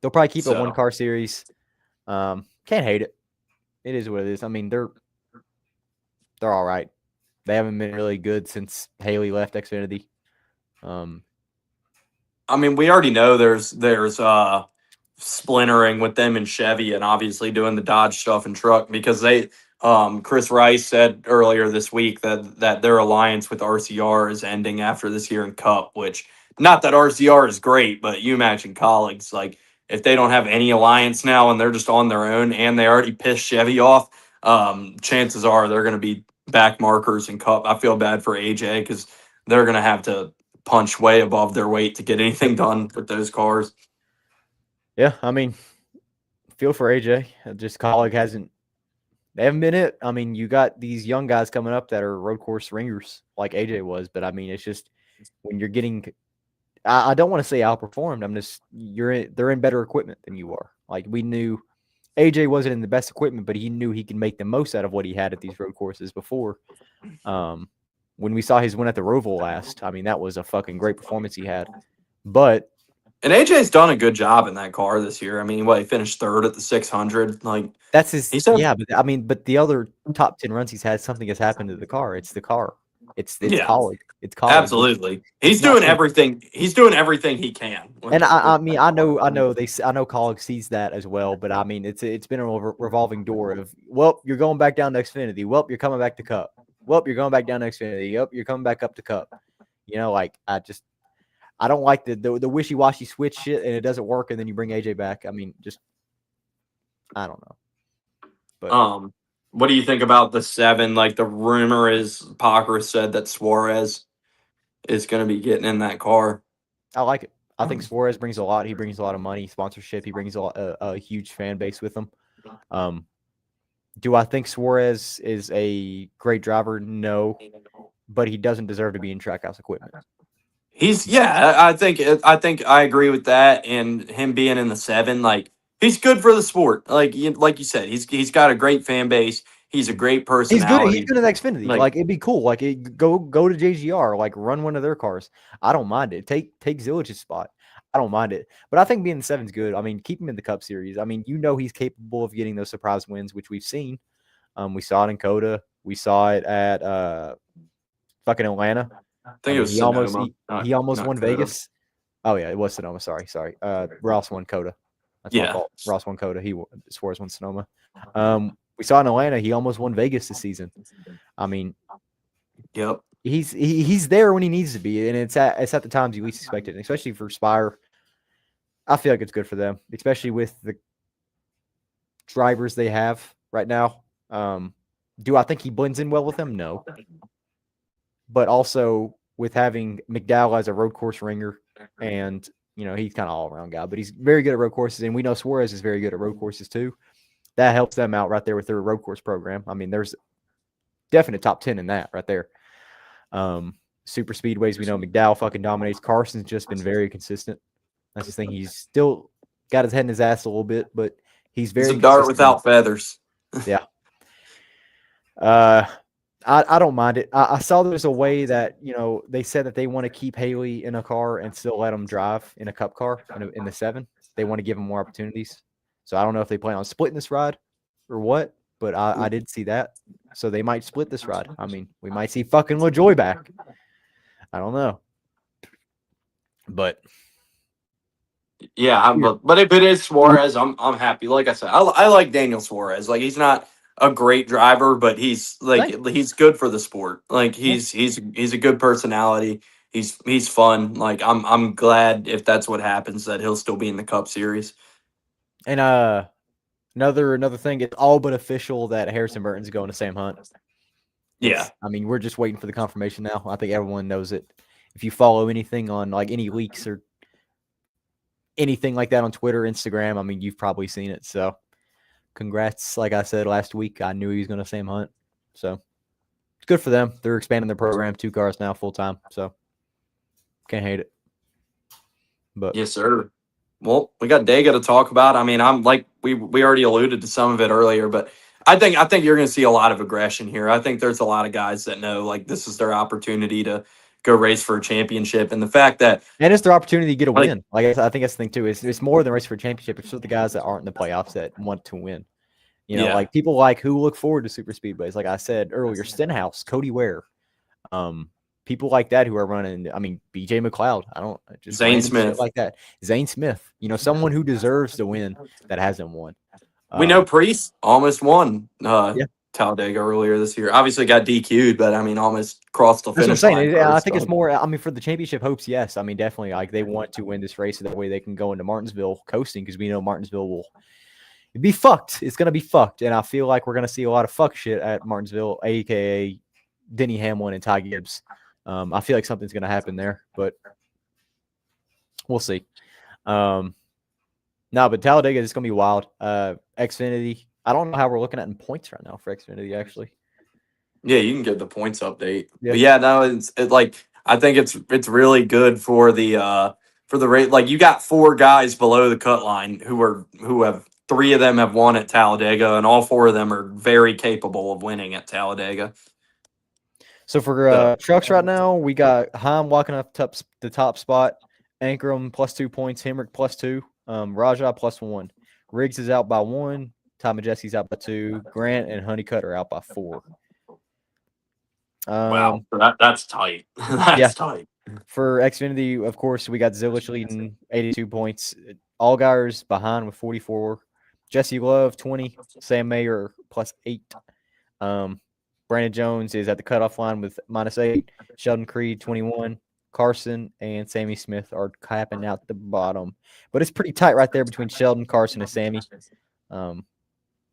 they'll probably keep a 1 car series. Can't hate it. It is what it is. I mean, they're all right. They haven't been really good since Haley left Xfinity. I mean, we already know there's splintering with them and Chevy, and obviously doing the Dodge stuff and truck because they Chris Rice said earlier this week that their alliance with RCR is ending after this year in Cup, which not that RCR is great, but you imagine colleagues like if they don't have any alliance now and they're just on their own and they already pissed Chevy off, chances are they're going to be back markers in Cup. I feel bad for AJ because they're going to have to punch way above their weight to get anything done with those cars. Yeah, I mean, feel for AJ. Just Colleague they haven't been it. I mean, you got these young guys coming up that are road course ringers like AJ was, but I mean, it's just when you're getting, I don't want to say outperformed. I'm just they're in better equipment than you are. Like we knew AJ wasn't in the best equipment, but he knew he could make the most out of what he had at these road courses before. When we saw his win at the Roval last, I mean, that was a fucking great performance he had. But and AJ's done a good job in that car this year. I mean, he finished third at the 600. Like that's his. Yeah, but I mean, but the other top 10 runs he's had, something has happened to the car. It's the car. It's Colleague. It's Colleague. Absolutely. He's doing everything. He's doing everything he can. And I mean, I know Colleague sees that as well. But I mean, it's been a revolving door of, well, you're going back down to Xfinity. Well, you're coming back to Cup. Well, you're going back down to Xfinity. Yep, you're coming back up to Cup. You know, like I don't like the wishy-washy switch shit, and it doesn't work, and then you bring AJ back. I mean, just I don't know. But what do you think about the 7? Like the rumor is Parker said that Suarez is going to be getting in that car. I like it. I think Suarez brings a lot. He brings a lot of money, sponsorship. He brings a huge fan base with him. Do I think Suarez is a great driver? No, but he doesn't deserve to be in Trackhouse equipment. I think I agree with that. And him being in the 7, like he's good for the sport. Like you said, he's got a great fan base. He's a great personality. He's good at Xfinity. Like it'd be cool. Like go to JGR. Like run one of their cars. I don't mind it. Take Zillich's spot. I don't mind it. But I think being the 7's good. I mean, keep him in the Cup Series. I mean, he's capable of getting those surprise wins, which we've seen. We saw it in Coda. We saw it at fucking Atlanta. I think it was he almost won Vegas. Oh yeah, it was Sonoma. Sorry. Ross won Coda. That's my fault. Ross won Coda. Suarez won Sonoma. We saw in Atlanta. He almost won Vegas this season. I mean, yep. He's there when he needs to be, and it's at the times you least expect it, and especially for Spire. I feel like it's good for them, especially with the drivers they have right now. Do I think he blends in well with them? No. But also with having McDowell as a road course ringer, and he's kind of all around guy, but he's very good at road courses, and we know Suarez is very good at road courses too. That helps them out right there with their road course program. I mean, there's definite top 10 in that right there. Super speedways, we know McDowell fucking dominates. Carson's just been very consistent. That's the thing. He's still got his head in his ass a little bit, but he's very a dart without feathers. Yeah. I don't mind it. I saw there's a way that, they said that they want to keep Haley in a car and still let him drive in a Cup car in the 7. They want to give him more opportunities. So I don't know if they plan on splitting this ride or what, but I did see that. So they might split this ride. I mean, we might see fucking LaJoy back. I don't know. But yeah, but if it is Suarez, I'm happy. Like I said, I like Daniel Suarez. Like he's not a great driver, but he's good for the sport. Like he's a good personality. He's fun. Like I'm glad if that's what happens that he'll still be in the Cup Series. And another thing, it's all but official that Harrison Burton's going to Sam Hunt. Yeah. I mean, we're just waiting for the confirmation now. I think everyone knows it. If you follow anything on like any leaks or anything like that on Twitter, Instagram, I mean, you've probably seen it. So congrats. Like I said last week, I knew he was going to Sam Hunt. So it's good for them. They're expanding their program, 2 cars now full time. So can't hate it. But yes, sir. Well, we got Dega to talk about. I mean, I'm like we already alluded to some of it earlier, but I think you're going to see a lot of aggression here. I think there's a lot of guys that know like this is their opportunity to go race for a championship, and the fact that it's their opportunity to get a win. Like I think that's the thing too. It's more than race for a championship. It's for the guys that aren't in the playoffs that want to win. Like people who look forward to super speedways. Like I said earlier, Stenhouse, Cody Ware, people like that who are running. I mean, BJ McLeod. Zane Smith like that. Zane Smith. Someone who deserves to win that hasn't won. We know Priest almost won. Talladega earlier this year. Obviously got DQ'd, but I mean, almost crossed the That's what I'm finish saying. line I first. think it's So. more. I mean, for the championship hopes, yes. I mean, definitely. Like they want to win this race so that way they can go into Martinsville coasting because we know Martinsville will be fucked. It's gonna be fucked, and I feel like we're gonna see a lot of fuck shit at Martinsville, aka Denny Hamlin and Ty Gibbs. I feel like something's gonna happen there, but we'll see. No, but Talladega is gonna be wild. Xfinity. I don't know how we're looking at in points right now for Xfinity actually. Yeah, you can give the points update. Yeah. But yeah, no, like I think it's really good for the rate. Like you got 4 guys below the cut line who have 3 of them have won at Talladega, and all 4 of them are very capable of winning at Talladega. So for trucks right now, we got Heim walking up the top spot, Ankrum +2 points, Hemrick +2, Rajah +1. Riggs is out by 1, Tom Majeski's out by 2, Grant and Honeycutt are out by 4. Wow, that's tight. That's tight. For Xfinity, of course, we got Zilich leading 82 points. Allgaier's behind with 44. Jesse Love 20. Sam Mayer +8. Brandon Jones is at the cutoff line with -8. Sheldon Creed 21. Carson and Sammy Smith are capping out the bottom, but it's pretty tight right there between Sheldon, Carson, and Sammy. And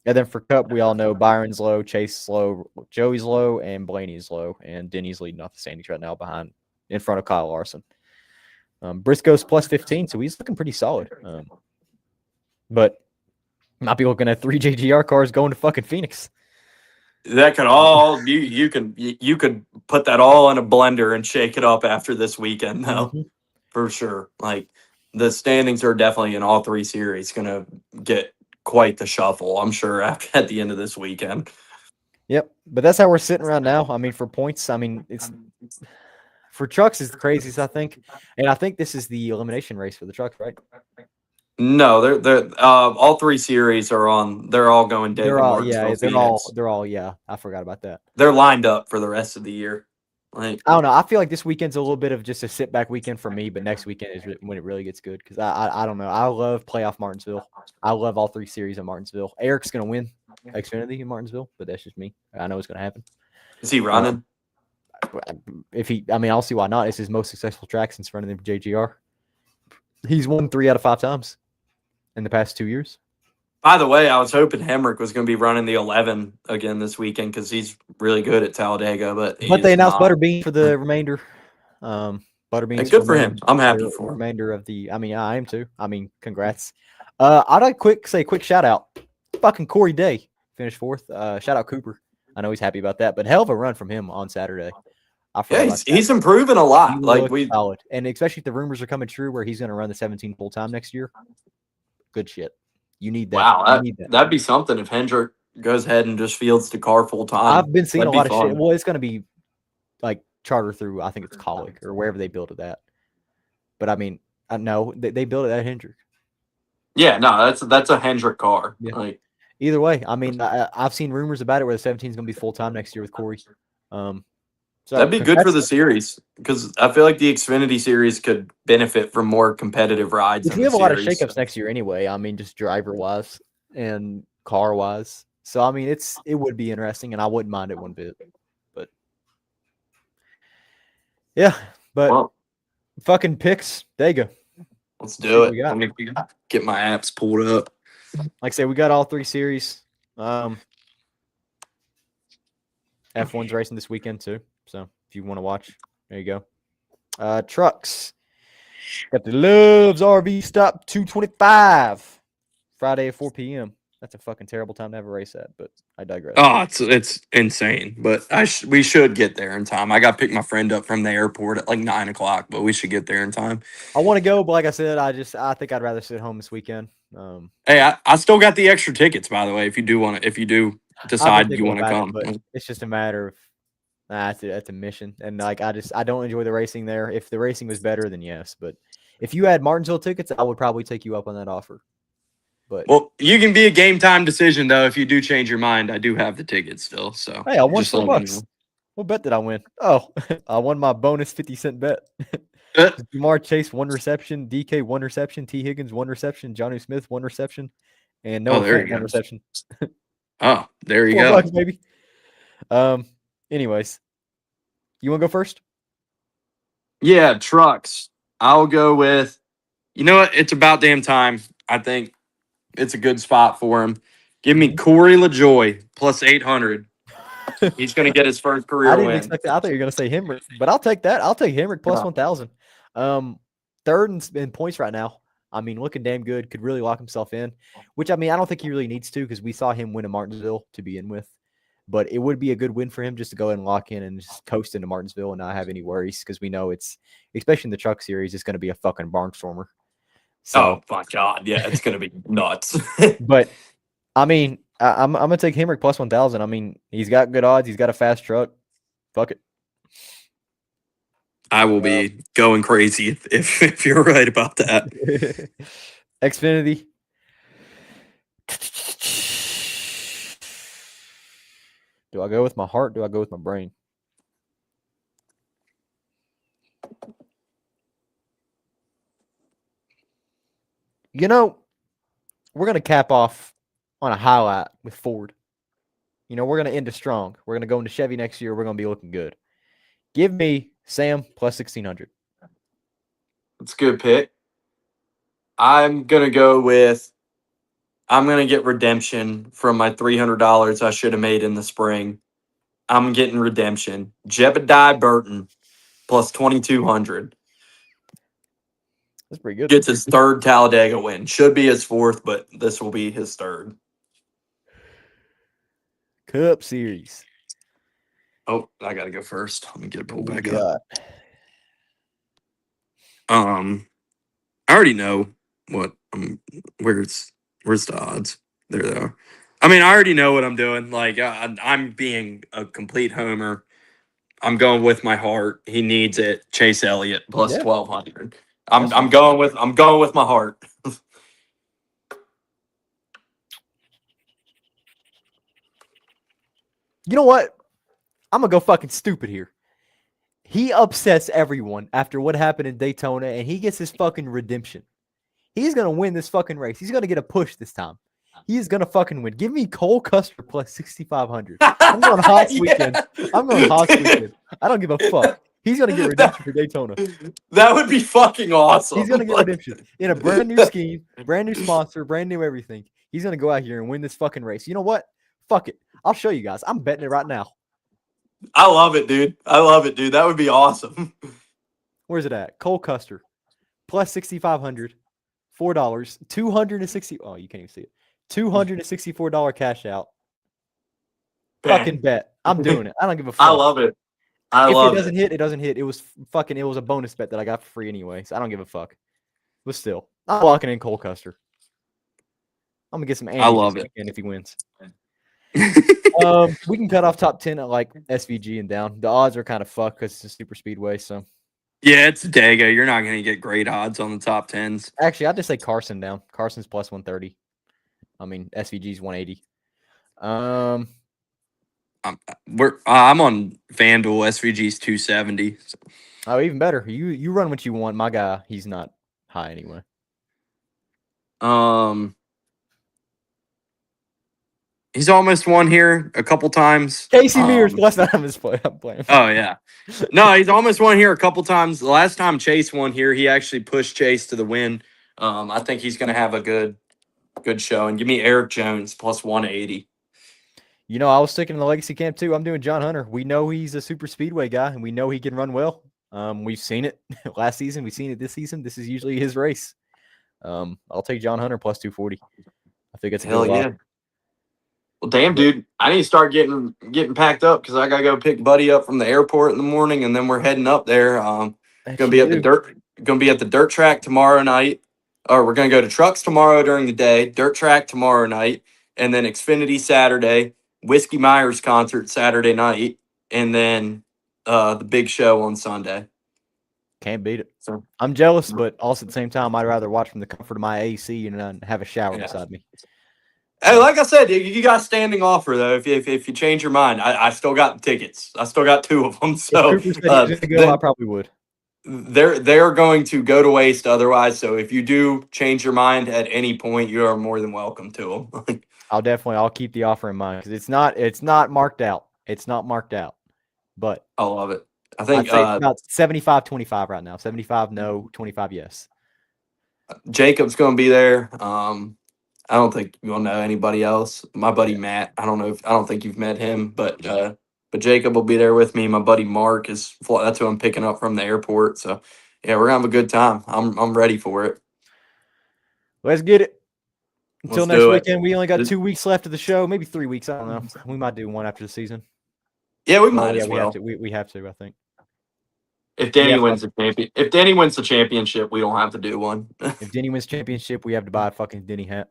then for Cup, we all know Byron's low, Chase is low, Joey's low, and Blaney's low, and Denny's leading off the standings right now in front of Kyle Larson. Briscoe's +15, so he's looking pretty solid. But might be looking at 3 JGR cars going to fucking Phoenix. That could all you could put that all in a blender and shake it up after this weekend, though, for sure. Like the standings are definitely in all 3 series going to get quite the shuffle, I'm sure, at the end of this weekend. Yep, but that's how we're sitting right now. I mean, for points, I mean, it's for trucks is the craziest, I think, and I think this is the elimination race for the trucks, right? No, they're all 3 series are on. They're all going Dayton. They're all. Yeah, I forgot about that. They're lined up for the rest of the year. Like I don't know. I feel like this weekend's a little bit of just a sit back weekend for me, but next weekend is when it really gets good because I don't know. I love playoff Martinsville. I love all 3 series in Martinsville. Eric's gonna win Xfinity in Martinsville, but that's just me. I know it's gonna happen. Is he running? I'll see why not. It's his most successful track since running the JGR. He's won 3 out of 5 times in the past 2 years. By the way, I was hoping Hemrick was going to be running the 11 again this weekend because he's really good at Talladega. But they announced Butterbean for the remainder. Butterbean's good for him. I'm happy for him. Remainder of the. I am too. Congrats. I'd like say a quick shout out. Fucking Corey Day finished 4th. Shout out Cooper. I know he's happy about that, but hell of a run from him on Saturday. He's improving a lot. Solid, and especially if the rumors are coming true where he's going to run the 17 full time next year. Good shit. You need that. Wow, that'd be something if Hendrick goes ahead and just fields the car full time. I've been seeing a lot of shit. Well, it's going to be like charter through. I think it's Colic or wherever they build it at. But I mean, no, they built it at Hendrick. Yeah, no, that's a Hendrick car. Yeah. Like either way, I mean, I've seen rumors about it where the 17 is going to be full time next year with Corey. So that'd be good for the series because I feel like the Xfinity series could benefit from more competitive rides. We have a lot of shakeups next year anyway. I mean, just driver wise and car wise. So I mean, it would be interesting, and I wouldn't mind it one bit. But yeah, fucking picks, there you go. Let's do it. Let me get my apps pulled up. Like I say, we got all 3 series. F1's racing this weekend too. So if you want to watch, there you go. Trucks. Got the Loves RV Stop 225. Friday at 4 p.m. That's a fucking terrible time to have a race at, but I digress. Oh, it's insane. But we should get there in time. I got to pick my friend up from the airport at like 9 o'clock, but we should get there in time. I want to go, but like I said, I think I'd rather sit home this weekend. Hey, I still got the extra tickets, by the way, if you do decide you want to come. But it's just a matter of that's a mission. And like I don't enjoy the racing there. If the racing was better, then yes. But if you had Martinsville tickets, I would probably take you up on that offer. But well, you can be a game time decision though. If you do change your mind, I do have the tickets still. So hey, I won $4. What bet did I win? Oh, I won my bonus 50-cent bet. Jamar Chase 1 reception, DK 1 reception, T Higgins 1 reception, Johnny Smith 1 reception, and Noah Fant 1 reception. Oh, there you $4, go. baby. Anyways, you want to go first? Yeah, trucks. I'll go with. You know what? It's about damn time. I think it's a good spot for him. Give me Corey LaJoy plus 800. He's going to get his first I career didn't win. expect that. I thought you were going to say Hemrick, but I'll take that. I'll take Hemrick plus 1,000. Third in points right now. I mean, looking damn good. Could really lock himself in, which, I mean, I don't think he really needs to because we saw him win in Martinsville to begin with. But it would be a good win for him just to go ahead and lock in and just coast into Martinsville and not have any worries because we know it's, especially in the truck series, it's going to be a fucking barnstormer. So, Oh, my God. Yeah, it's going to be nuts. but I mean, I'm going to take Hemrick plus 1,000. I mean, he's got good odds. He's got a fast truck. Fuck it. I will be going crazy if you're right about that. Xfinity. Do I go with my heart? Do I go with my brain? You know, we're going to cap off on a highlight with Ford. You know, we're going to end it strong. We're going to go into Chevy next year. We're going to be looking good. Give me Sam plus 1,600. That's a good pick. I'm going to go with. I'm going to get redemption from my $300 I should have made in the spring. I'm getting redemption. Jeopardy Burton plus 2,200. That's pretty good. Gets his third Talladega win. Should be his fourth, but this will be his third. Cup Series. Oh, I got to go first. Let me get it pulled What back we up. got? I already know what. Where's the odds? There they are. I mean, I already know what I'm doing. Like, I'm being a complete homer. I'm going with my heart. He needs it. Chase Elliott plus Yeah. 1,200. I'm going with my heart. You know what? I'm going to go fucking stupid here. He upsets everyone after what happened in Daytona, and he gets his fucking redemption. He's going to win this fucking race. He's going to get a push this time. He's going to fucking win. Give me Cole Custer plus 6,500. I'm going Haas weekend. I'm going Haas weekend. I don't give a fuck. He's going to get redemption for Daytona. That would be fucking awesome. He's going to get redemption in a brand new scheme, brand new sponsor, brand new everything. He's going to go out here and win this fucking race. You know what? Fuck it. I'll show you guys. I'm betting it right now. I love it, dude. That would be awesome. Where's it at? Cole Custer plus 6,500, $4, 260. Oh, you can't even see it. $264 cash out. Fucking bet. I'm doing it. I don't give a fuck. I love it. If it doesn't hit, it doesn't hit. It was a bonus bet that I got for free anyway, so I don't give a fuck. But still, I'm locking in Cole Custer. I'm gonna get some Andy I love it if he wins. We can cut off top 10 at like SVG and down. The odds are kind of fucked because it's a super speedway. So yeah, it's Dega. You're not gonna get great odds on the top 10s. Actually, I'd just say Carson down. Carson's plus 130. I mean, SVG's 180. I'm on FanDuel. SVG's 270. So. Oh, even better. You run what you want. My guy, he's not high anyway. He's almost won here a couple times. Casey Mears plus that on his play. I'm playing. Oh yeah, no, he's almost won here a couple times. The last time Chase won here, he actually pushed Chase to the win. I think he's gonna have a good show. And give me Eric Jones plus 180. You know, I was sticking in the legacy camp too. I'm doing John Hunter. We know he's a super speedway guy, and we know he can run well. We've seen it last season. We've seen it this season. This is usually his race. I'll take John Hunter plus 240. I think it's a good yeah. Well, damn, dude, I need to start getting packed up because I gotta go pick Buddy up from the airport in the morning, and then we're heading up there. Gonna be at the dirt track tomorrow night, or we're gonna go to trucks tomorrow during the day, dirt track tomorrow night, and then Xfinity Saturday, Whiskey Myers concert Saturday night, and then the big show on Sunday. Can't beat it. So I'm jealous, but also at the same time, I'd rather watch from the comfort of my AC and have a shower beside me. Hey, like I said, you got a standing offer though. If you change your mind, I still got the tickets. I still got 2 of them. So I probably would. They're going to go to waste otherwise. So if you do change your mind at any point, you are more than welcome to them. I'll keep the offer in mind because it's not marked out. It's not marked out, but I love it. I I'd think say it's about 75-25 right now. 75 no, 25 yes. Jacob's going to be there. I don't think you'll know anybody else. My buddy Matt. I don't think you've met him, but Jacob will be there with me. My buddy Mark that's who I'm picking up from the airport. So yeah, we're gonna have a good time. I'm ready for it. Let's get it. Until Let's next do it. weekend, we only got 2 weeks left of the show, maybe 3 weeks. I don't know. We might do one after the season. Yeah, we might as well. We have to. I think. If Danny wins the championship, we don't have to do one. If Denny wins championship, we have to buy a fucking Denny hat.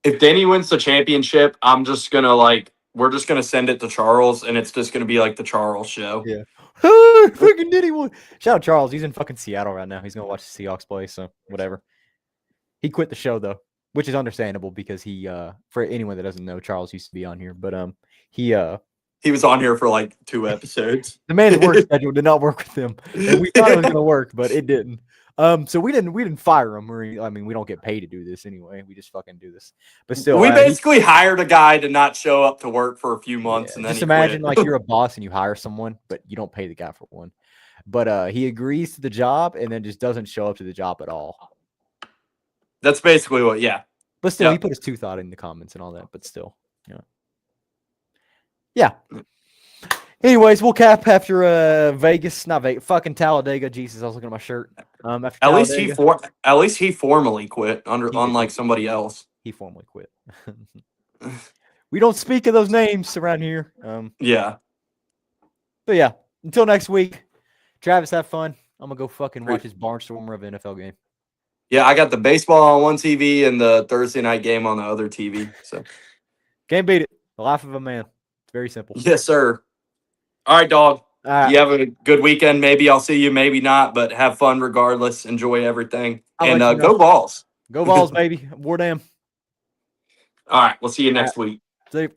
If Danny wins the championship, we're just gonna send it to Charles, and it's just gonna be like the Charles show. Yeah. Fucking Denny won. Shout out Charles. He's in fucking Seattle right now. He's gonna watch the Seahawks play. So whatever. He quit the show though, which is understandable because he for anyone that doesn't know, Charles used to be on here, but he was on here for like 2 episodes. The man's work schedule did not work with him. And we thought it was gonna work, but it didn't. So we didn't fire him. We don't get paid to do this anyway. We just fucking do this. But still, we basically hired a guy to not show up to work for a few months, and then just imagine like you're a boss and you hire someone, but you don't pay the guy for one. But he agrees to the job and then just doesn't show up to the job at all. That's basically what. Yeah. But still, he put his 2 thought in the comments and all that. But still, yeah. Anyways, we'll cap after Vegas, not Vegas, fucking Talladega. Jesus, I was looking at my shirt. After at least he formally quit, unlike somebody else. He formally quit. We don't speak of those names around here. Yeah. But yeah, until next week, Travis, have fun. I'm gonna go fucking watch this barnstormer of an NFL game. Yeah, I got the baseball on one TV and the Thursday night game on the other TV. So can't beat it. The life of a man. It's very simple. Yes, sir. All right, dog. You have a good weekend. Maybe I'll see you, maybe not, but have fun regardless. Enjoy everything. And go Vols. Go Vols, baby. War damn. All right. We'll see you next week. See you.